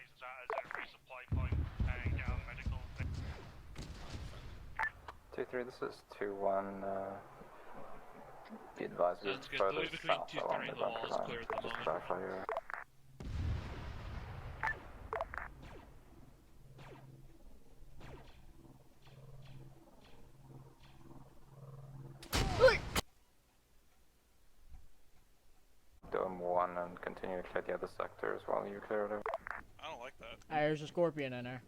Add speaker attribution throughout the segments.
Speaker 1: utilize that as a resupply point and get our medical.
Speaker 2: 2-3, this is 2-1. Be advised,
Speaker 3: Sounds good.
Speaker 2: further
Speaker 3: Those between
Speaker 2: south
Speaker 3: 2-3
Speaker 2: along
Speaker 3: and
Speaker 2: the
Speaker 3: the wall
Speaker 2: bunker
Speaker 3: is
Speaker 2: line.
Speaker 3: clear at the
Speaker 2: Just
Speaker 3: moment.
Speaker 2: clarify your... Dome 1 and continue to clear the other sectors while you clear it out.
Speaker 4: I don't like that.
Speaker 5: There's a scorpion in there.
Speaker 4: I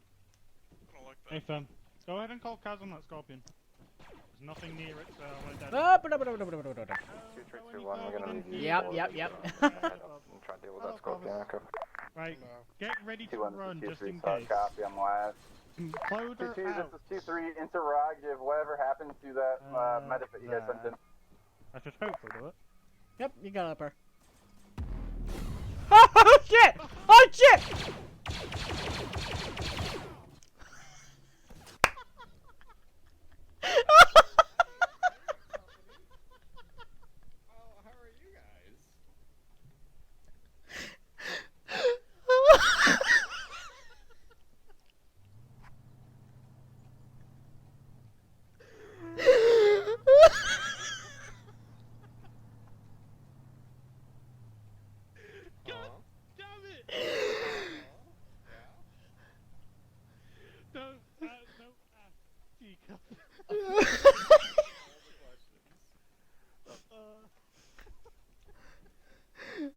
Speaker 4: don't like that.
Speaker 1: Hey, fam. Go ahead and call Kaz on that scorpion. There's nothing near it, so we're dead.
Speaker 2: 2-3-2-1, we're gonna leave you.
Speaker 5: Yep.
Speaker 2: And try to deal with that scorpion. Okay.
Speaker 1: Right, get ready to
Speaker 6: 2-1,
Speaker 1: run just in
Speaker 6: 2-3,
Speaker 1: case.
Speaker 6: copy, I'm live.
Speaker 1: Implode her
Speaker 6: 2-2,
Speaker 1: out.
Speaker 6: this is 2-3, interrogative, whatever happened to that medicine you guys sent in.
Speaker 1: I should hopefully do it.
Speaker 5: Yep, you got up her.